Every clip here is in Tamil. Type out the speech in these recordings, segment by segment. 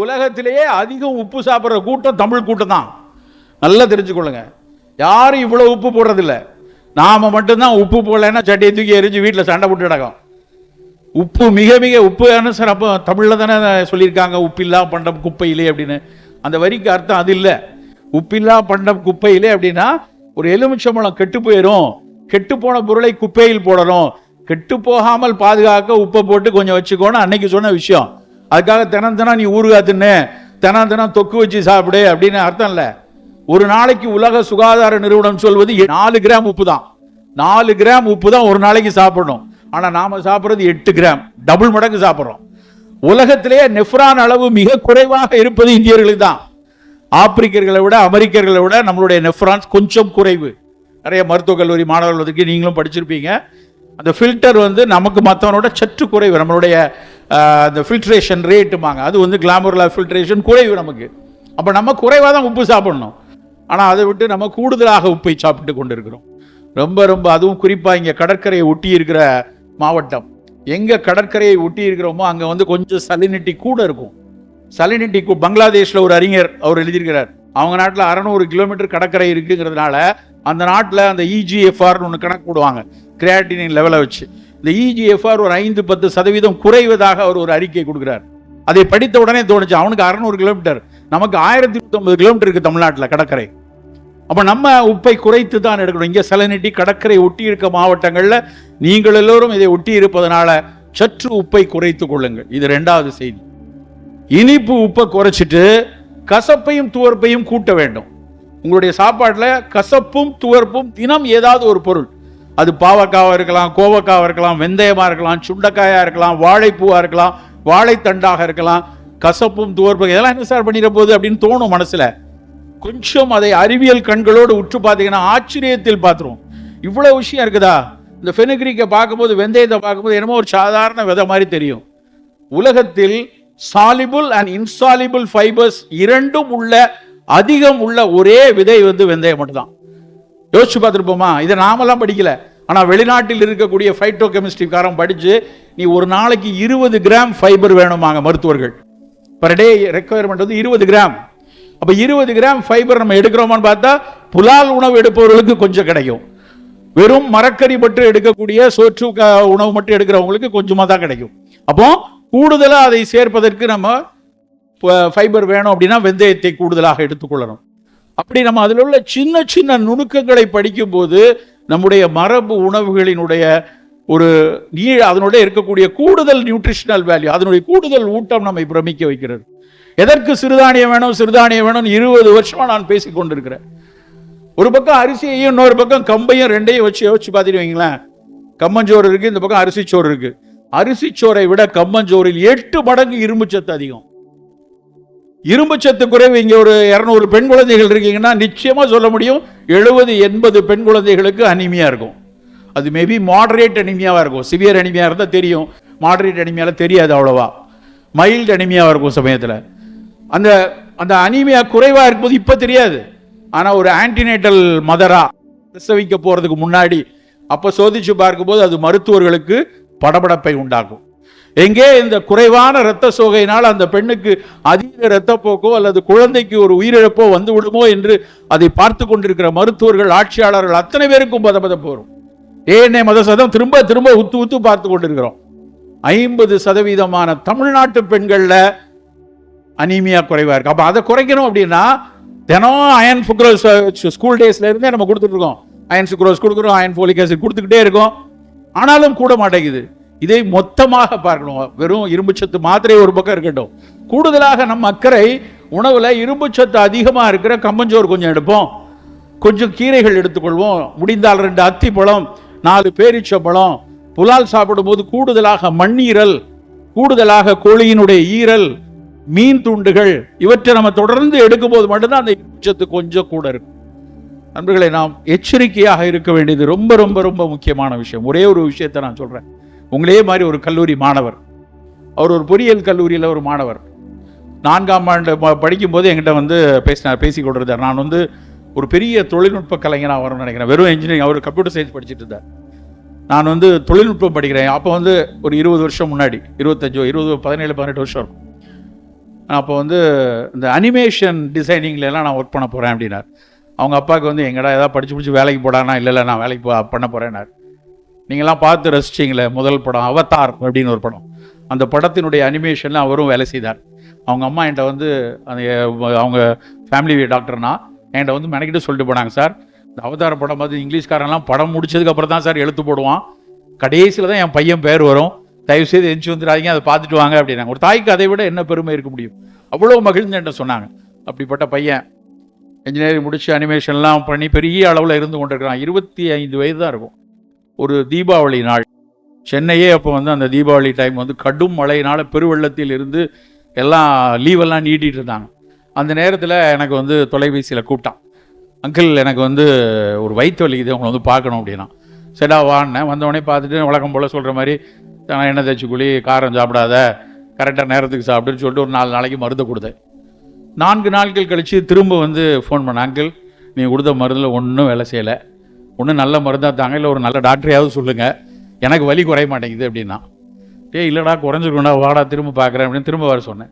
உலகத்திலேயே அதிகம் உப்பு சாப்பிட்ற கூட்டம் தமிழ் கூட்டம் தான். நல்லா தெரிஞ்சுக்கொள்ளுங்க. யாரும் இவ்வளவு உப்பு போடுறதில்லை. நாம மட்டும்தான் உப்பு போடலைன்னா சட்டியை தூக்கி எரிஞ்சு வீட்டில் சண்டை போட்டு கிடக்கும். உப்பு மிக மிக உப்பு சார். அப்போ தமிழில் தானே சொல்லியிருக்காங்க உப்பில்லா பண்டம் குப்பையிலே அப்படின்னு. அந்த வரிக்கு அர்த்தம் அது இல்லை. உப்பில்லா பண்டம் குப்பையிலே அப்படின்னா ஒரு எலுமிச்சம்பழம் கெட்டு போயிடும், கெட்டு போன பொருளை குப்பையில் போடணும், கெட்டு போகாமல் பாதுகாக்க உப்பை போட்டு கொஞ்சம் வச்சுக்கோன்னு அன்னைக்கு சொன்ன விஷயம். அதுக்காக தினம் தினம் நீ ஊறுகாய் தின்னு, தினம் தினம் தொக்கு வச்சு சாப்பிடு அப்படின்னு அர்த்தம் இல்லை. ஒரு நாளைக்கு உலக சுகாதார நிறுவனம் சொல்வது 4 கிராம் உப்பு தான். 4 கிராம் உப்பு தான் ஒரு நாளைக்கு சாப்பிடணும். ஆனா நாம சாப்பிட்றது 8 கிராம், டபுள் மடங்கு சாப்பிட்றோம். உலகத்திலேயே நெஃப்ரான் அளவு மிக குறைவாக இருப்பது இந்தியர்களுக்கு தான். ஆப்பிரிக்கர்களை விட அமெரிக்கர்களை விட நம்மளுடைய நெஃப்ரான்ஸ் கொஞ்சம் குறைவு. நிறைய மருத்துவக் கல்லூரி மாணவர்களுக்கு நீங்களும் படிச்சிருப்பீங்க. அந்த ஃபில்டர் நமக்கு மற்றவனோட சற்று குறைவு. நம்மளுடைய அந்த ஃபில்ட்ரேஷன் ரேட்டுமாங்க, அது கிளாமர்லா ஃபில்ட்ரேஷன் குறைவு நமக்கு. அப்போ நம்ம குறைவாக தான் உப்பு சாப்பிடணும். ஆனால் அதை விட்டு நம்ம கூடுதலாக உப்பை சாப்பிட்டு கொண்டு இருக்கிறோம். ரொம்ப ரொம்ப அதுவும் குறிப்பாக இங்கே கடற்கரையை ஒட்டி இருக்கிற மாவட்டம், எங்கே கடற்கரையை ஒட்டி இருக்கிறோமோ அங்கே கொஞ்சம் சலினிட்டி கூட இருக்கும். சலினிட்டி பங்களாதேஷில் ஒரு அறிஞர் அவர் எழுதியிருக்கிறார். அவங்க நாட்டில் 600 கிலோமீட்டர் கடற்கரை இருக்குங்கிறதுனால அந்த நாட்டில் அந்த EGFRன்னு ஒன்று கணக்கு போடுவாங்க, கிரியாட்டினின் லெவலை வச்சு. இந்த EGFR ஒரு 5-10% குறைவதாக அவர் ஒரு அறிக்கை கொடுக்குறார். அதை படித்த உடனே தோணுச்சு, அவனுக்கு 600 கிலோமீட்டர், நமக்கு 1090 கிலோமீட்டர் இருக்கு தமிழ்நாட்டில் கடற்கரை. அப்போ நம்ம உப்பை குறைத்து தான் எடுக்கணும். இங்கே சலனிட்டி கடற்கரை ஒட்டி இருக்க மாவட்டங்களில் நீங்கள் எல்லோரும் இதை ஒட்டி இருப்பதனால சற்று உப்பை குறைத்து கொள்ளுங்கள். இது 2வது செய்தி. இனிப்பு உப்பை குறைச்சிட்டு கசப்பையும் துவர்ப்பையும் கூட்ட வேண்டும். உங்களுடைய சாப்பாட்டில் கசப்பும் துவர்ப்பும் தினம் ஏதாவது ஒரு பொருள், அது பாவக்காவாக இருக்கலாம், கோவக்காவாக இருக்கலாம், வெந்தயமாக இருக்கலாம், சுண்டைக்காயாக இருக்கலாம், வாழைப்பூவாக இருக்கலாம், வாழைத்தண்டாக இருக்கலாம், கசப்பும் துவர்ப்பும் இதெல்லாம் என்ன சார் பண்ணிட போகுது அப்படின்னு தோணும் மனசில். கொஞ்சம் அதை அறிவியல் கண்களோடு உற்று பார்த்தீங்கன்னா ஆச்சரியத்தில் பார்த்துருவோம். இவ்வளோ விஷயம் இருக்குதா? இந்த ஃபெனுக்ரீக்கை பார்க்கும்போது, வெந்தயத்தை பார்க்கும்போது என்னமோ ஒரு சாதாரண விதை மாதிரி தெரியும். உலகத்தில் சாலிபிள் அண்ட் இன்சாலிபிள் ஃபைபர்ஸ் இரண்டும் உள்ள அதிகம் உள்ள ஒரே விதை வெந்தயம் மட்டும்தான். யோசிச்சு பார்த்துருப்போமா? இதை நாமெல்லாம் படிக்கல, ஆனால் வெளிநாட்டில் இருக்கக்கூடிய ஃபைட்டோ கெமிஸ்ட்ரிக்காரன் படித்து நீ ஒரு நாளைக்கு 20 கிராம் ஃபைபர் வேணுமாங்க மருத்துவர்கள். Per day requirement 20 gram. அப்போ 20 கிராம் ஃபைபர் நம்ம எடுக்கிறோமான்னு பார்த்தா புலால் உணவு எடுப்பவர்களுக்கு கொஞ்சம் கிடைக்கும். வெறும் மரக்கறி மட்டும் எடுக்கக்கூடிய சோற்று உணவு மட்டும் எடுக்கிறவங்களுக்கு கொஞ்சமாக தான் கிடைக்கும். அப்போ கூடுதலாக அதை சேர்ப்பதற்கு நம்ம ஃபைபர் வேணும் அப்படின்னா வெந்தயத்தை கூடுதலாக எடுத்துக்கொள்ளணும். அப்படி நம்ம அதில் உள்ள சின்ன சின்ன நுணுக்கங்களை படிக்கும் போது நம்முடைய மரபு உணவுகளினுடைய ஒரு அதனுடைய இருக்கக்கூடிய கூடுதல் நியூட்ரிஷனல் வேல்யூ, அதனுடைய கூடுதல் ஊட்டம் நம்மை பிரமிக்க வைக்கிறது. எதற்கு சிறுதானியம் வேணும் சிறுதானியம் வேணும் 20 வருஷமா நான் பேசிக் கொண்டிருக்கிறேன். ஒரு பக்கம் அரிசியையும் இன்னொரு பக்கம் கம்பையும் ரெண்டையும் வச்சு யோசிச்சு பார்த்துட்டு வைங்களேன். கம்மஞ்சோறு இருக்கு, இந்த பக்கம் அரிசிச்சோறு இருக்கு. அரிசிச்சோரை விட கம்மஞ்சோறில் 8 மடங்கு இரும்புச்சத்து அதிகம். இரும்புச்சத்து குறைவு. இங்கே ஒரு 200 பெண் குழந்தைகள் இருக்கீங்கன்னா நிச்சயமா சொல்ல முடியும் 70-80 பெண் குழந்தைகளுக்கு அனிமியா இருக்கும். அது மேபி மாடரேட் அனிமியாவா இருக்கும். சிவியர் அனிமியா இருந்தால் தெரியும், மாடரேட் அனிமியால தெரியாது அவ்வளவா. மைல்டு அனிமியாவா இருக்கும் சமயத்தில். அந்த அந்த அனிமியா குறைவா இருக்கும்போது இப்ப தெரியாது. ஆனா ஒரு ஆன்டினேட்டல் மதரா பிரசவிக்க போறதுக்கு முன்னாடி அப்ப சோதிச்சு பார்க்கும்போது அது மருத்துவர்களுக்கு படபடப்பை உண்டாகும். எங்கே இந்த குறைவான இரத்த சோகையினால் அந்த பெண்ணுக்கு அதிக இரத்தப்போக்கோ அல்லது குழந்தைக்கு ஒரு உயிரிழப்போ வந்து விடுமோ என்று அதை பார்த்து கொண்டிருக்கிற மருத்துவர்கள், ஆட்சியாளர்கள் அத்தனை பேருக்கும் பதபதப்பு வரும். ஏஎன்ஏ மதசதம் திரும்ப திரும்ப உத்து பார்த்து கொண்டிருக்கிறோம். 50% தமிழ்நாட்டு பெண்கள்ல அனீமியா குறைவா இருக்கு. அப்ப அதை குறைக்கணும் அப்படின்னா தினம் அயன் சுக்ரோஸ் ஸ்கூல் டேஸ்ல இருந்தே நம்ம கொடுத்துட்டு இருக்கோம். அயன் சுக்ரோஸ் கொடுக்குறோம், அயன் ஃபோலிக் ஆசிட் கொடுத்துக்கிட்டே இருக்கோம். ஆனாலும் கூட மாட்டேங்குது. இதை மொத்தமாக பார்க்கணும். வெறும் இரும்புச்சத்து மாத்திரை ஒரு பக்கம் இருக்கட்டும், கூடுதலாக நம்ம அக்கறை உணவுல இரும்புச்சத்து அதிகமா இருக்கிற கம்பஞ்சோறு கொஞ்சம் எடுப்போம், கொஞ்சம் கீரைகள் எடுத்துக்கொள்வோம், முடிந்தால் 2 அத்திப்பழம், 4 பேரீச்சம்பழம், புலால் சாப்பிடும் போது கூடுதலாக மண்ணீரல், கூடுதலாக கோழியினுடைய ஈரல், மீன் துண்டுகள், இவற்றை நம்ம தொடர்ந்து எடுக்கும் போது மட்டும்தான் அந்த இரும்புச்சத்து கொஞ்சம் கூட இருக்கும். நண்பர்களை, நாம் எச்சரிக்கையாக இருக்க வேண்டியது ரொம்ப ரொம்ப ரொம்ப முக்கியமான விஷயம். ஒரே ஒரு விஷயத்தை நான் சொல்றேன். உங்களே மாதிரி ஒரு கல்லூரி மாணவர், அவர் ஒரு பொறியியல் கல்லூரியில் ஒரு மாணவர், 4ஆம் ஆண்டு படிக்கும் போது என்கிட்ட பேசி கொண்டிருந்தார். நான் ஒரு பெரிய தொழில்நுட்ப கலைஞனாக வரணும்னு நினைக்கிறேன். வெறும் இன்ஜினியரிங், அவர் கம்ப்யூட்டர் சயின்ஸ் படிச்சுட்டு இருந்தார். நான் வந்து தொழில்நுட்பம் படிக்கிறேன். அப்போ வந்து ஒரு 20 வருஷம் முன்னாடி, 17-18 வருஷம் இருக்கும். அப்போ வந்து இந்த அனிமேஷன் டிசைனிங்லாம் நான் ஒர்க் பண்ண போகிறேன் அப்படின்னார். அவங்க அப்பாவுக்கு வந்து எங்கடா ஏதாவது படித்து வேலைக்கு போடானா? இல்லை நான் வேலைக்கு பண்ண போகிறேன்னார். நீங்களாம் பார்த்து ரசிச்சிங்களே முதல் படம் அவதார் அப்படின்னு ஒரு படம், அந்த படத்தினுடைய அனிமேஷனில் அவரும் வேலை செய்தார். அவங்க அம்மா என்கிட்ட வந்து அந்த அவங்க ஃபேமிலி டாக்டர்னா என்கிட்ட வந்து மெனக்கிட்டு சொல்லிட்டு போனாங்க, சார் இந்த அவதார படம் பார்த்து இங்கிலீஷ்காரன்லாம் படம் முடிச்சதுக்கப்புறம் தான் சார் எழுத்து போடுவான், கடைசியில் தான் என் பையன் பேர் வரும், தயவுசெய்து எஞ்சி வந்துடாதீங்க, அதை பார்த்துட்டு வாங்க அப்படின்னாங்க. ஒரு தாய்க்கு அதை விட என்ன பெருமை இருக்க முடியும்? அவ்வளோ மகிழ்ந்து என்கிட்ட சொன்னாங்க. அப்படிப்பட்ட பையன் இன்ஜினியரிங் முடிச்சு அனிமேஷன்லாம் பண்ணி பெரிய அளவில் இருந்து கொண்டிருக்கிறான். 25 வயது தான் இருக்கும். ஒரு தீபாவளி நாள் சென்னையே அப்போ வந்து அந்த தீபாவளி டைம் வந்து கடும் மழையினால் பெருவெள்ளத்தில் இருந்து எல்லாம் லீவெல்லாம் நீட்டிகிட்டு இருந்தாங்க. அந்த நேரத்தில் எனக்கு வந்து தொலைபேசியில் கூப்பிட்டான், அங்கிள் எனக்கு வந்து ஒரு வயிற்று வலிக்குது, உங்களை வந்து பார்க்கணும் அப்படின்னா. சரிடா வான்னேன். வந்தவொடனே பார்த்துட்டு வழக்கம் போல் சொல்கிற மாதிரி எண்ணெய் தேய்ச்சி குழி, காரம் சாப்பிடாத, கரெக்டாக நேரத்துக்கு சாப்பிடுன்னு சொல்லிட்டு ஒரு 4 நாளைக்கு மருந்து கொடுத்தேன். 4 நாட்கள் கழித்து திரும்ப வந்து ஃபோன் பண்ண, அங்கிள் நீங்கள் கொடுத்த மருந்தில் ஒன்றும் வேலை செய்யலை, ஒன்றும் நல்ல மருந்தாக தாங்க, இல்லை ஒரு நல்ல டாக்டரையாவது சொல்லுங்கள், எனக்கு வலி குறைய மாட்டேங்குது அப்படின்னா. இல்லைடா குறைஞ்சிருக்கணும்டா, வாடா திரும்ப பார்க்குறேன் அப்படின்னு திரும்ப வர சொன்னேன்.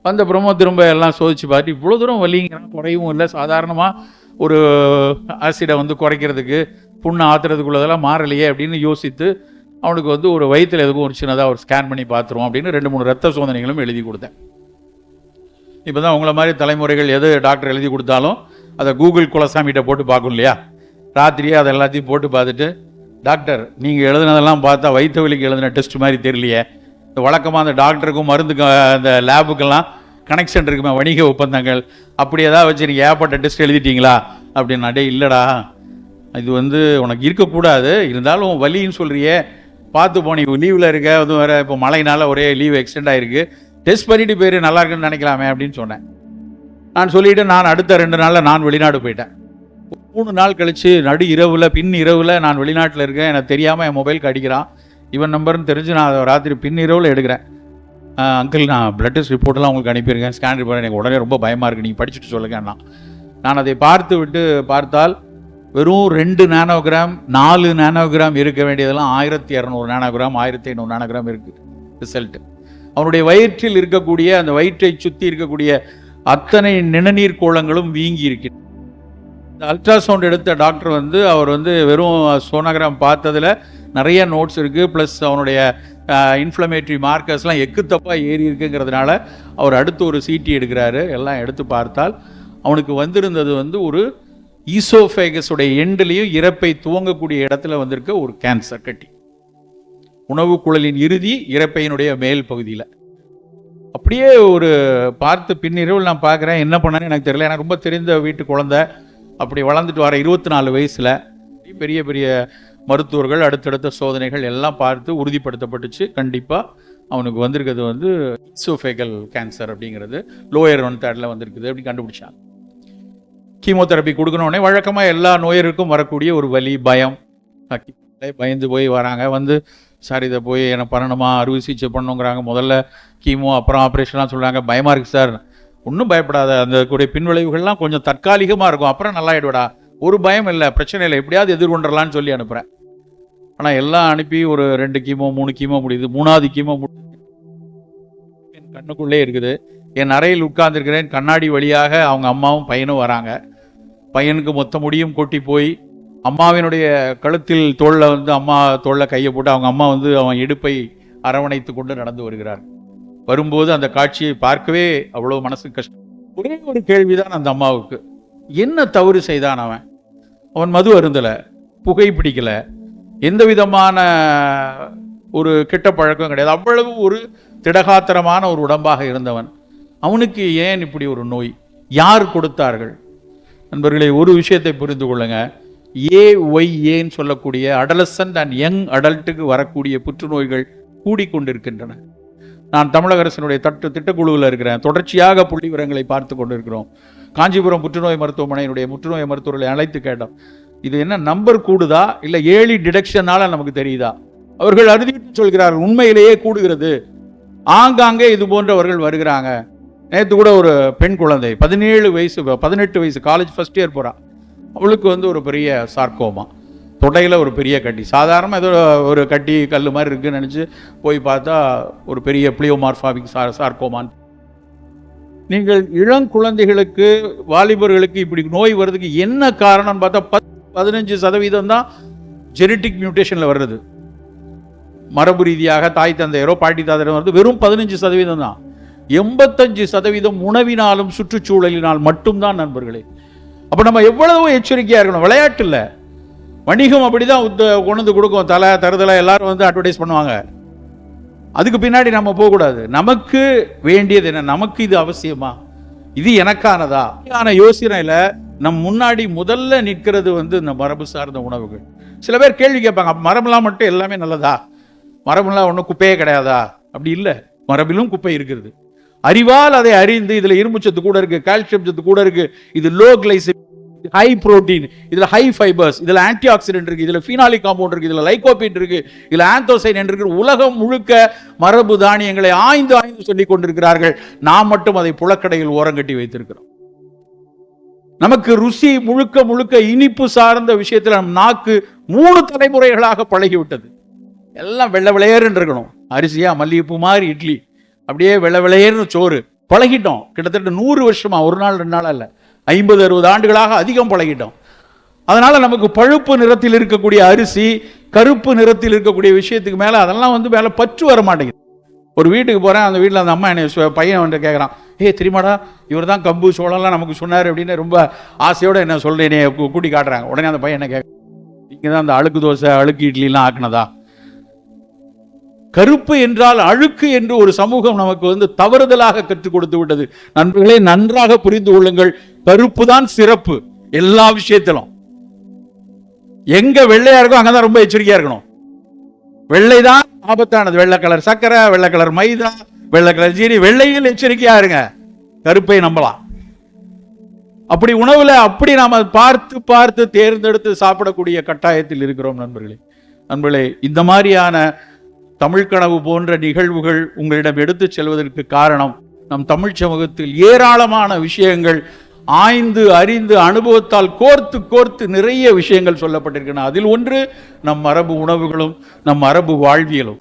வந்தப்புறமா திரும்ப எல்லாம் சோதிச்சு பார்த்து இவ்வளோ தூரம் வலிங்கிறான், குறையவும் இல்லை, சாதாரணமாக ஒரு ஆசிடை வந்து குறைக்கிறதுக்கு புண்ணை ஆத்துறதுக்குள்ளதெல்லாம் மாறலையே அப்படின்னு யோசித்து அவனுக்கு வந்து ஒரு வயிற்றில் எதுக்கும் ஒரு சின்னதாக ஒரு ஸ்கேன் பண்ணி பார்த்துருவோம் அப்படின்னு 2-3 ரத்த சோதனைகளும் எழுதி கொடுத்தேன். இப்போ தான் உங்களை மாதிரி தலைமுறைகள் எது டாக்டர் எழுதி கொடுத்தாலும் அதை கூகுள் குலசாமிகிட்ட போட்டு பார்க்கும் இல்லையா, ராத்திரியே அதை எல்லாத்தையும் போட்டு பார்த்துட்டு, டாக்டர் நீங்கள் எழுதுனதெல்லாம் பார்த்தா வயிற்று வலிக்கு எழுதின டெஸ்ட் மாதிரி தெரியலையே, இந்த வழக்கமாக அந்த டாக்டருக்கும் மருந்துக்கு அந்த லேபுக்கெல்லாம் கனெக்ஷன் இருக்குமே, வணிக ஒப்பந்தங்கள், அப்படி ஏதாவது வச்சு நீங்கள் ஏற்பட்ட டெஸ்ட் எழுதிட்டீங்களா அப்படின்னா. டே இல்லைடா, இது வந்து உனக்கு இருக்கக்கூடாது, இருந்தாலும் வலின்னு சொல்கிறியே, பார்த்து போனீ லீவில் இருக்க, அதுவும் வேறு இப்போ மழையினால் ஒரே லீவ் எக்ஸ்டெண்ட் ஆகிருக்கு, டெஸ்ட் பண்ணிட்டு போயிரு, நல்லா இருக்குன்னு நினைக்கலாமே அப்படின்னு சொன்னேன். நான் சொல்லிவிட்டு நான் அடுத்த 2 நாளில் நான் வெளிநாடு போயிட்டேன். 3 நாள் கழித்து நடு இரவில் பின் இரவில் நான் வெளிநாட்டில் இருக்கேன், எனக்கு தெரியாமல் என் மொபைலுக்கு அடிக்கிறான், இவன் நம்பர்னு தெரிஞ்சு நான் அதை ராத்திரி பின் இரவில் எடுக்கிறேன். அங்கிள் நான் பிளட் டெஸ்ட் ரிப்போர்ட்டெல்லாம் உங்களுக்கு அனுப்பியிருக்கேன், ஸ்கேன் ரிப்போர்ட், எனக்கு உடனே ரொம்ப பயமாக இருக்குது, நீங்கள் படிச்சுட்டு சொல்லுங்கன்னா. நான் அதை பார்த்தால் வெறும் 2 நானோகிராம் 4 நானோகிராம் இருக்க வேண்டியதெல்லாம் 1200 நானோகிராம் 1500 நானோகிராம் இருக்குது ரிசல்ட்டு. அவனுடைய வயிற்றில் இருக்கக்கூடிய அந்த வயிற்றை சுற்றி இருக்கக்கூடிய அத்தனை நிணநீர் கோளங்களும் வீங்கி இருக்கிறது. இந்த அல்ட்ராசவுண்ட் எடுத்த டாக்டர் வந்து அவர் வந்து வெறும் சோனோகிராம் பார்த்ததில் நிறைய நோட்ஸ் இருக்குது, ப்ளஸ் அவனுடைய இன்ஃப்ளமேட்டரி மார்க்கர்ஸ்லாம் எக்குத்தப்பாக ஏறி இருக்குங்கிறதுனால அவர் அடுத்து ஒரு சிடி எடுக்கிறாரு. எல்லாம் எடுத்து பார்த்தால் அவனுக்கு வந்திருந்தது வந்து ஒரு ஈசோஃபேகஸுடைய எண்டுலேயும் இறப்பை துவங்கக்கூடிய இடத்துல வந்திருக்க ஒரு கேன்சர் கட்டி, உணவு குழலின் இறுதி இறப்பையினுடைய மேல் பகுதியில். அப்படியே ஒரு பார்த்து பின்னிரவில் நான் பார்க்குறேன், என்ன பண்ணேன்னு எனக்கு தெரியல. எனக்கு ரொம்ப தெரிந்த வீட்டு குழந்தை, அப்படி வளர்ந்துட்டு வர 24 வயசில் பெரிய பெரிய மருத்துவர்கள் அடுத்தடுத்த சோதனைகள் எல்லாம் பார்த்து உறுதிப்படுத்தப்பட்டுச்சு, கண்டிப்பாக அவனுக்கு வந்திருக்கிறது வந்து ஈசோஃபேகல் கேன்சர் அப்படிங்கிறது லோயர் 1/3 வந்திருக்குது அப்படி கண்டுபிடிச்சாங்க. கீமோதெரப்பி கொடுக்கணுன்னே வழக்கமாக எல்லா நோயருக்கும் வரக்கூடிய ஒரு வலி, பயம், பயந்து போய் வராங்க. வந்து சார் இதை போய் என்ன பண்ணணுமா, அறுவை சிகிச்சை பண்ணணுங்கிறாங்க, முதல்ல கீமோ அப்புறம் ஆப்ரேஷன்லாம் சொல்கிறாங்க, பயமாக இருக்குது சார். ஒன்றும் பயப்படாத, அந்த கூடிய பின்விளைவுகள்லாம் கொஞ்சம் தற்காலிகமாக இருக்கும், அப்புறம் நல்லா ஆகிடுவாடா, ஒரு பயம் இல்லை, பிரச்சனை இல்லை, எப்படியாவது எதிர்கொண்டுடலான்னு சொல்லி அனுப்புகிறேன். ஆனால் எல்லாம் அனுப்பி ஒரு 2 கீமோ 3 கீமோ முடியுது, 3வது கீமோ என் கண்ணுக்குள்ளே இருக்குது. என் அறையில் உட்கார்ந்துருக்கிறேன், கண்ணாடி வழியாக அவங்க அம்மாவும் பையனும் வராங்க. பையனுக்கு மொத்த முடியும் கொட்டி போய் அம்மாவினுடைய கழுத்தில் தோளில் வந்து அம்மா தோளில் கையை போட்டு அவங்க அம்மா வந்து அவன் இடுப்பை அரவணைத்து கொண்டு நடந்து வருகிறார். வரும்போது அந்த காட்சியை பார்க்கவே அவ்வளோ மனசு கஷ்டம். ஒரே ஒரு கேள்விதான் அந்த அம்மாவுக்கு, என்ன தவறு செய்தான் அவன்? அவன் மது அருந்தலை, புகை பிடிக்கலை, எந்த விதமான ஒரு கெட்ட பழக்கம் கிடையாது, அவ்வளவு ஒரு திடகாத்திரமான ஒரு உடம்பாக இருந்தவன். அவனுக்கு ஏன் இப்படி ஒரு நோய்? யார் கொடுத்தார்கள்? நண்பர்களே, ஒரு விஷயத்தை புரிந்து கொள்ளுங்க, ஏஒய்ஏன்னு சொல்லக்கூடிய அடலசன்ட் அண்ட் யங் அடல்ட்டுக்கு வரக்கூடிய புற்றுநோய்கள் கூடிக்கொண்டிருக்கின்றன. நான் தமிழக அரசினுடைய திட்டக்குழுவில் இருக்கிறேன், தொடர்ச்சியாக புள்ளி விவரங்களை பார்த்து கொண்டிருக்கிறோம். காஞ்சிபுரம் புற்றுநோய் மருத்துவமனையினுடைய புற்றுநோய் மருத்துவர்களை அழைத்து கேட்டோம், இது என்ன நம்பர் கூடுதா இல்லை ஏர்லி டிடெக்ஷனால நமக்கு தெரியுதா? அவர்கள் அறுதிட்டு சொல்கிறார்கள், உண்மையிலேயே கூடுகிறது, ஆங்காங்கே இது போன்றவர்கள் வருகிறாங்க. நேற்று கூட ஒரு பெண் குழந்தை 17 வயசு 18 வயசு காலேஜ் ஃபர்ஸ்ட் இயர் போகிறா, அவளுக்கு வந்து ஒரு பெரிய சார்க்கோமா, தொடையில் ஒரு பெரிய கட்டி, சாதாரண ஏதோ ஒரு கட்டி கல் மாதிரி இருக்குன்னு நினச்சி போய் பார்த்தா ஒரு பெரிய பிளியோமார்பாவிக் சார்கோமான். நீங்கள் இளங்குழந்தைகளுக்கு வாலிபர்களுக்கு இப்படி நோய் வர்றதுக்கு என்ன காரணம்னு பார்த்தா 15% தான் ஜெனட்டிக் மியூட்டேஷனில் வர்றது. மரபு ரீதியாக தாய் தந்தையரோ பாட்டி தாதையரோ வருது வெறும் 15% தான். 85% உணவினாலும் சுற்றுச்சூழலினால் மட்டும்தான் நண்பர்களே. அப்போ நம்ம எவ்வளவு எச்சரிக்கையாக இருக்கணும். விளையாட்டு இல்லை, வணிகம் அப்படிதான் கொண்டு கொடுக்கும். தலை தருதலை எல்லாரும் வந்து அட்வர்டைஸ் பண்ணுவாங்க. அதுக்கு பின்னாடி நம்ம போகக்கூடாது. நமக்கு வேண்டியது என்ன, நமக்கு இது அவசியமா, இது எனக்கானதா யோசனையில நம் முன்னாடி முதல்ல நிற்கிறது வந்து இந்த மரபு சார்ந்த உணவுகள். சில பேர் கேள்வி கேட்பாங்க, மரபெல்லாம் மட்டும் எல்லாமே நல்லதா, மரபெல்லாம் ஒன்றும் குப்பையே கிடையாதா? அப்படி இல்லை, மரபிலும் குப்பை இருக்கிறது. அறிவால் அதை அறிந்து இதுல இரும்பு சத்து கூட இருக்கு, கால்சியம் சத்து கூட இருக்கு, இது லோ கிளைசெமிக், ஹை புரோட்டீன், இதுல ஹை ஃபைபர்ஸ், இதுல ஆன்டி ஆக்சிடென்ட் இருக்கு, இதுல ஃபீனாலிக் காம்பவுண்ட் இருக்கு, இதுல லைகோபின் இருக்கு, இதுல ஆந்தோசைன் இருக்கு. உலகம் முழுக்க மரபு தானியங்களை ஆய்ந்து ஆய்ந்து சொல்லிக் கொண்டிருக்கிறார்கள். நாம் மட்டும் அதை புலக்கடையில் ஓரங்கட்டி வைத்திருக்கிறோம். நமக்கு ருசி முழுக்க முழுக்க இனிப்பு சார்ந்த விஷயத்தில் நம் நாக்கு 3 தலைமுறைகளாக பழகிவிட்டது. எல்லாம் வெள்ளை விளையேறுன்னு இருக்கணும். அரிசியா மல்லிகைப்பூ மாதிரி இட்லி, அப்படியே வெள்ளை விளையேறுன்னு சோறு பழகிட்டோம். கிட்டத்தட்ட 100 வருஷமா, ஒரு நாள் 2 நாள் அல்ல, 50-60 ஆண்டுகளாக அதிகம் பழகிட்டோம். அதனால நமக்கு பழுப்பு நிறத்தில் இருக்கக்கூடிய அரிசி, கருப்பு நிறத்தில் இருக்கக்கூடிய விஷயத்துக்கு மேல அதெல்லாம் வந்து மேல பற்று வர மாட்டேங்குது. ஒரு வீட்டுக்கு போறேன், அந்த வீட்டில் அந்த அம்மா என்னை பையன் வந்து கேட்குறான், தெரியுமாடா இவர் தான் கம்பு சோளம்லாம் நமக்கு சொன்னார் அப்படின்னு ரொம்ப ஆசையோடு என்ன சொல்றேனே கூட்டி காட்டுறாங்க. உடனே அந்த பையன் என்ன கேட்க, நீங்க தான் அந்த அழுக்கு தோசை அழுக்கு இட்லிலாம் ஆக்குனதா? கருப்பு என்றால் அழுக்கு என்று ஒரு சமூகம் நமக்கு வந்து தவறுதலாக கற்றுக் கொடுத்து விட்டது. நண்பர்களே, நன்றாக புரிந்து கொள்ளுங்கள், கருப்பு தான் சிறப்பு எல்லா விஷயத்திலும். எங்க வெள்ளையா இருக்கும் அங்கதான் ரொம்ப எச்சரிக்கையா இருக்கணும். வெள்ளைதான் ஆபத்தானது. வெள்ளை கலர் சக்கரை, வெள்ளை கலர் மைதா, வெள்ளை கலர் ஜீனி, வெள்ளையில் எச்சரிக்கையா இருங்க, கருப்பை நம்பலாம். அப்படி உணவுல அப்படி நாம பார்த்து பார்த்து தேர்ந்தெடுத்து சாப்பிடக்கூடிய கட்டாயத்தில் இருக்கிறோம் நண்பர்களே. இந்த மாதிரியான தமிழ் கனவு போன்ற நிகழ்வுகள் உங்களிடம் எடுத்து செல்வதற்கு காரணம், நம் தமிழ் சமூகத்தில் ஏராளமான விஷயங்கள் ஆய்ந்து அறிந்து அனுபவத்தால் கோர்த்து கோர்த்து நிறைய விஷயங்கள் சொல்லப்பட்டிருக்கின்றன. அதில் ஒன்று நம் மரபு உணவுகளும் நம் மரபு வாழ்வியலும்.